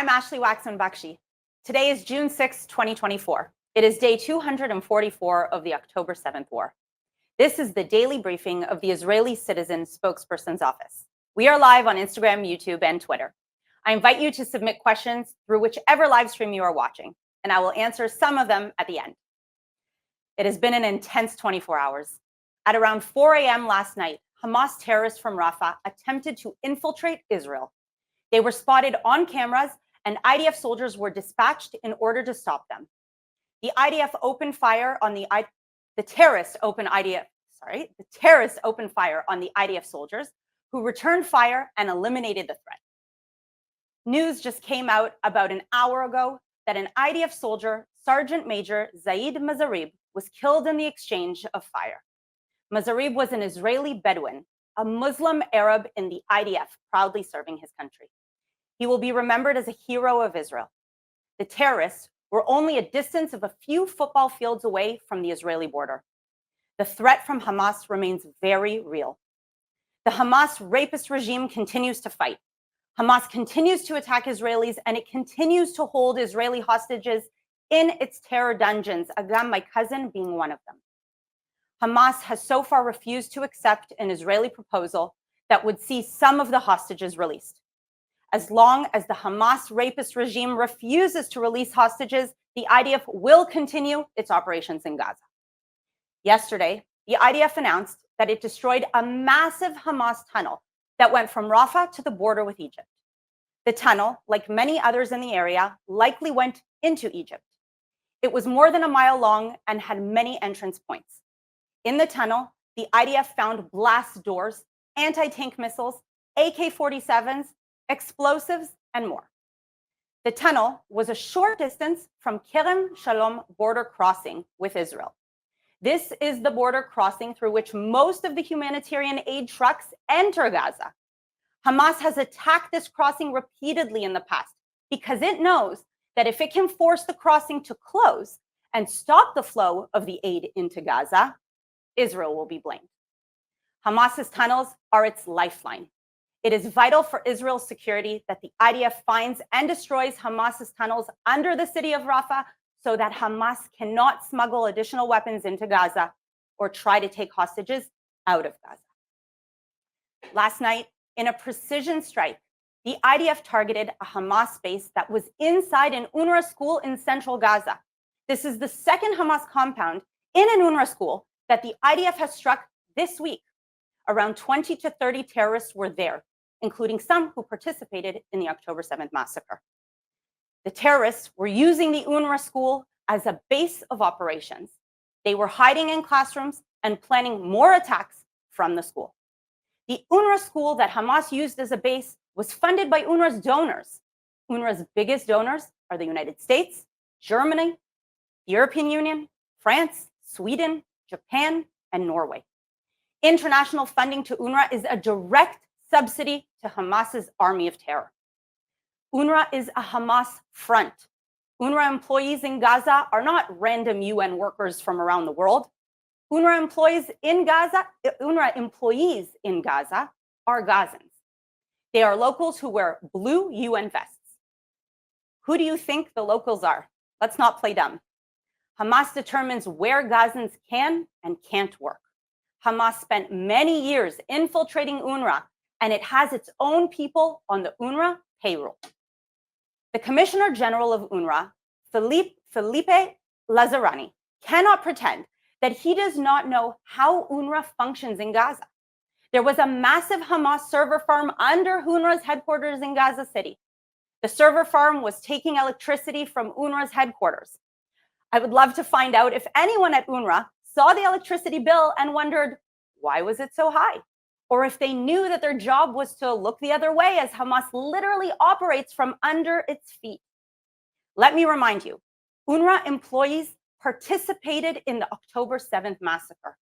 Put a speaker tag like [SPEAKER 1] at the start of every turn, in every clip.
[SPEAKER 1] I'm Ashley Waxman Bakshi. Today is June 6, 2024. It is day 244 of the October 7th war. This is the daily briefing of the Israeli Citizen Spokesperson's Office. We are live on Instagram, YouTube, and Twitter. I invite you to submit questions through whichever live stream you are watching, and I will answer some of them at the end. It has been an intense 24 hours. At around 4 a.m. last night, Hamas terrorists from Rafah attempted to infiltrate Israel. They were spotted on cameras, and IDF soldiers were dispatched in order to stop them. The terrorists opened fire on the IDF soldiers, who returned fire and eliminated the threat. News just came out about an hour ago that an IDF soldier, Sergeant Major Zaid Mazarib, was killed in the exchange of fire. Mazarib was an Israeli Bedouin, a Muslim Arab in the IDF, proudly serving his country. He will be remembered as a hero of Israel. The terrorists were only a distance of a few football fields away from the Israeli border. The threat from Hamas remains very real. The Hamas rapist regime continues to fight. Hamas continues to attack Israelis, and it continues to hold Israeli hostages in its terror dungeons, Agam, my cousin, being one of them. Hamas has so far refused to accept an Israeli proposal that would see some of the hostages released. As long as the Hamas rapist regime refuses to release hostages, the IDF will continue its operations in Gaza. Yesterday, the IDF announced that it destroyed a massive Hamas tunnel that went from Rafah to the border with Egypt. The tunnel, like many others in the area, likely went into Egypt. It was more than a mile long and had many entrance points. In the tunnel, the IDF found blast doors, anti-tank missiles, AK-47s, explosives, and more. The tunnel was a short distance from Kerem Shalom border crossing with Israel. This is the border crossing through which most of the humanitarian aid trucks enter Gaza. Hamas has attacked this crossing repeatedly in the past because it knows that if it can force the crossing to close and stop the flow of the aid into Gaza, Israel will be blamed. Hamas's tunnels are its lifeline. It is vital for Israel's security that the IDF finds and destroys Hamas's tunnels under the city of Rafah so that Hamas cannot smuggle additional weapons into Gaza or try to take hostages out of Gaza. Last night, in a precision strike, the IDF targeted a Hamas base that was inside an UNRWA school in central Gaza. This is the second Hamas compound in an UNRWA school that the IDF has struck this week. Around 20 to 30 terrorists were there, including some who participated in the October 7th massacre. The terrorists were using the UNRWA school as a base of operations. They were hiding in classrooms and planning more attacks from the school. The UNRWA school that Hamas used as a base was funded by UNRWA's donors. UNRWA's biggest donors are the United States, Germany, the European Union, France, Sweden, Japan, and Norway. International funding to UNRWA is a direct subsidy to Hamas's army of terror. UNRWA is a Hamas front. UNRWA employees in Gaza are not random UN workers from around the world. UNRWA employees in Gaza are Gazans. They are locals who wear blue UN vests. Who do you think the locals are? Let's not play dumb. Hamas determines where Gazans can and can't work. Hamas spent many years infiltrating UNRWA, and it has its own people on the UNRWA payroll. The Commissioner General of UNRWA, Felipe Lazarani, cannot pretend that he does not know how UNRWA functions in Gaza. There was a massive Hamas server farm under UNRWA's headquarters in Gaza City. The server farm was taking electricity from UNRWA's headquarters. I would love to find out if anyone at UNRWA saw the electricity bill and wondered, why was it so high? Or if they knew that their job was to look the other way as Hamas literally operates from under its feet. Let me remind you, UNRWA employees participated in the October 7th massacre.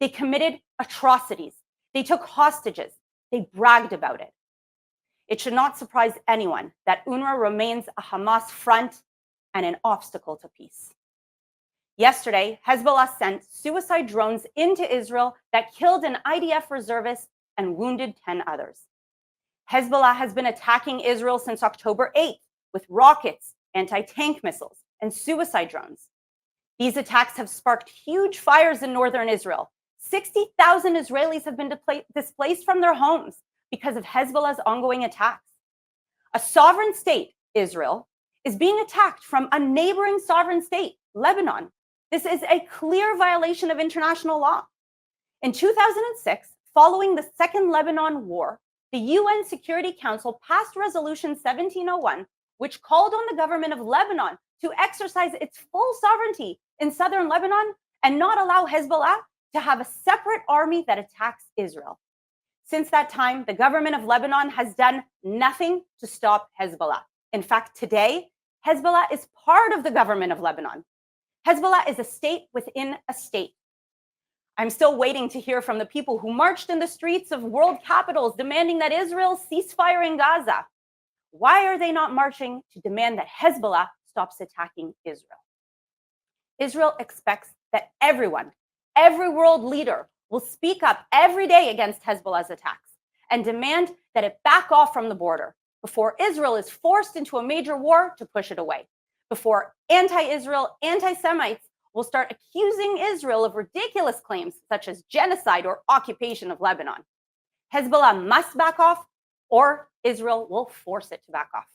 [SPEAKER 1] They committed atrocities. They took hostages. They bragged about it. It should not surprise anyone that UNRWA remains a Hamas front and an obstacle to peace. Yesterday, Hezbollah sent suicide drones into Israel that killed an IDF reservist and wounded 10 others. Hezbollah has been attacking Israel since October 8th with rockets, anti-tank missiles, and suicide drones. These attacks have sparked huge fires in northern Israel. 60,000 Israelis have been displaced from their homes because of Hezbollah's ongoing attacks. A sovereign state, Israel, is being attacked from a neighboring sovereign state, Lebanon. This is a clear violation of international law. In 2006, following the Second Lebanon War, the UN Security Council passed Resolution 1701, which called on the government of Lebanon to exercise its full sovereignty in southern Lebanon and not allow Hezbollah to have a separate army that attacks Israel. Since that time, the government of Lebanon has done nothing to stop Hezbollah. In fact, today, Hezbollah is part of the government of Lebanon. Hezbollah is a state within a state. I'm still waiting to hear from the people who marched in the streets of world capitals demanding that Israel cease fire in Gaza. Why are they not marching to demand that Hezbollah stops attacking Israel? Israel expects that everyone, every world leader, will speak up every day against Hezbollah's attacks and demand that it back off from the border before Israel is forced into a major war to push it away, before anti-Israel, anti-Semites will start accusing Israel of ridiculous claims such as genocide or occupation of Lebanon. Hezbollah must back off, or Israel will force it to back off.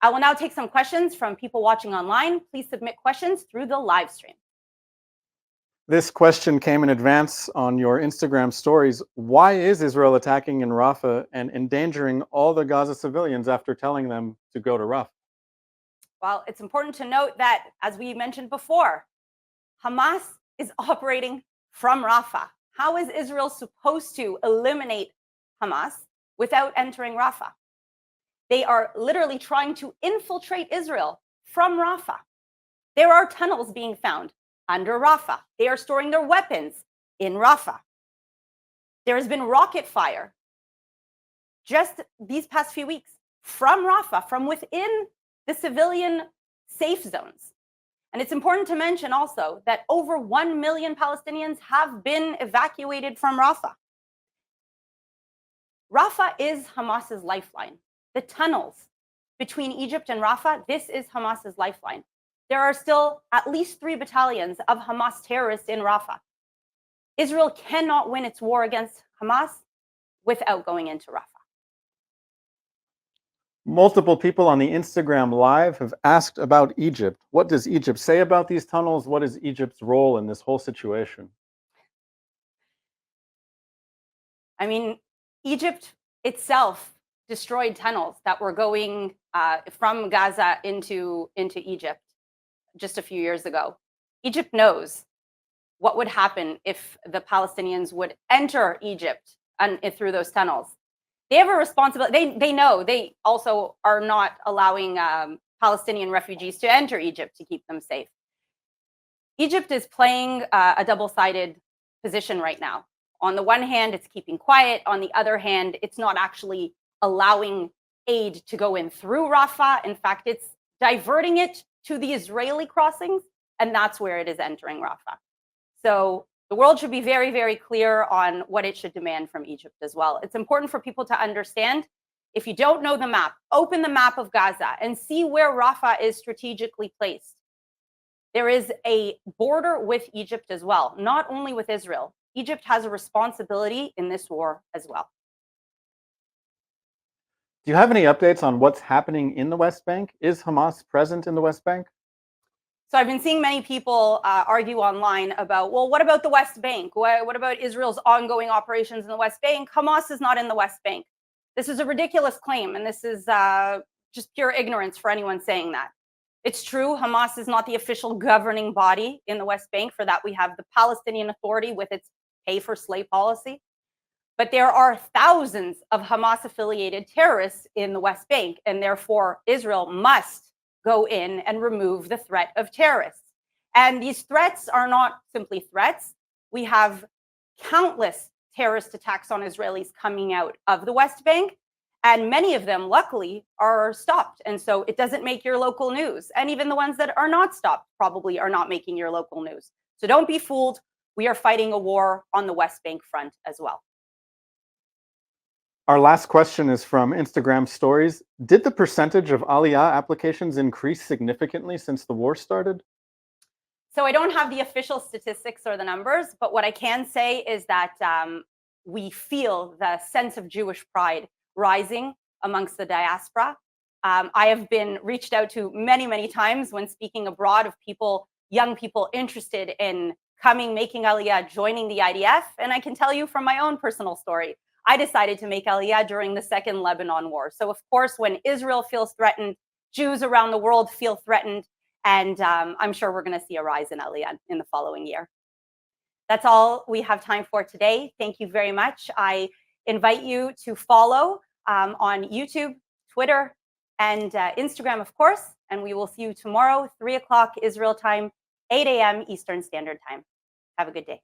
[SPEAKER 1] I will now take some questions from people watching online. Please submit questions through the live stream.
[SPEAKER 2] This question came in advance on your Instagram stories. Why is Israel attacking in Rafah and endangering all the Gaza civilians after telling them to go to Rafah?
[SPEAKER 1] Well, it's important to note that, as we mentioned before, Hamas is operating from Rafah. How is Israel supposed to eliminate Hamas without entering Rafah? They are literally trying to infiltrate Israel from Rafah. There are tunnels being found under Rafah. They are storing their weapons in Rafah. There has been rocket fire just these past few weeks from Rafah, from within the civilian safe zones. And it's important to mention also that over 1 million Palestinians have been evacuated from Rafah. Rafah is Hamas's lifeline. The tunnels between Egypt and Rafah, this is Hamas's lifeline. There are still at least 3 battalions of Hamas terrorists in Rafah. Israel cannot win its war against Hamas without going into Rafah.
[SPEAKER 2] Multiple people on the Instagram Live have asked about Egypt. What does Egypt say about these tunnels? What is Egypt's role in this whole situation?
[SPEAKER 1] I mean, Egypt itself destroyed tunnels that were going from Gaza into Egypt just a few years ago. Egypt knows what would happen if the Palestinians would enter Egypt and through those tunnels. They have a responsibility. They know they also are not allowing Palestinian refugees to enter Egypt to keep them safe. Egypt is playing a double-sided position right now. On the one hand, it's keeping quiet. On the other hand, it's not actually allowing aid to go in through Rafah. In fact, it's diverting it to the Israeli crossings, and that's where it is entering Rafah. So the world should be very, very clear on what it should demand from Egypt as well. It's important for people to understand, if you don't know the map, open the map of Gaza and see where Rafah is strategically placed. There is a border with Egypt as well, not only with Israel. Egypt has a responsibility in this war as well.
[SPEAKER 2] Do you have any updates on what's happening in the West Bank? Is Hamas present in the West Bank?
[SPEAKER 1] So I've been seeing many people argue online about, well, what about the West Bank? What about Israel's ongoing operations in the West Bank? Hamas is not in the West Bank. This is a ridiculous claim, and this is just pure ignorance for anyone saying that. It's true, Hamas is not the official governing body in the West Bank. For that, we have the Palestinian Authority with its pay-for-slay policy. But there are thousands of Hamas-affiliated terrorists in the West Bank, and therefore Israel must go in and remove the threat of terrorists. And these threats are not simply threats. We have countless terrorist attacks on Israelis coming out of the West Bank, and many of them, luckily, are stopped. And so it doesn't make your local news. And even the ones that are not stopped probably are not making your local news. So don't be fooled. We are fighting a war on the West Bank front as well.
[SPEAKER 2] Our last question is from Instagram stories. Did the percentage of Aliyah applications increase significantly since the war started?
[SPEAKER 1] So I don't have the official statistics or the numbers, but what I can say is that we feel the sense of Jewish pride rising amongst the diaspora. I have been reached out to many, many times when speaking abroad of people, young people interested in coming, making Aliyah, joining the IDF. And I can tell you from my own personal story, I decided to make Aliyah during the Second Lebanon War. So of course, when Israel feels threatened, Jews around the world feel threatened. And I'm sure we're going to see a rise in Aliyah in the following year. That's all we have time for today. Thank you very much. I invite you to follow on YouTube, Twitter, and Instagram, of course. And we will see you tomorrow, 3 o'clock Israel time, 8 a.m. Eastern Standard Time. Have a good day.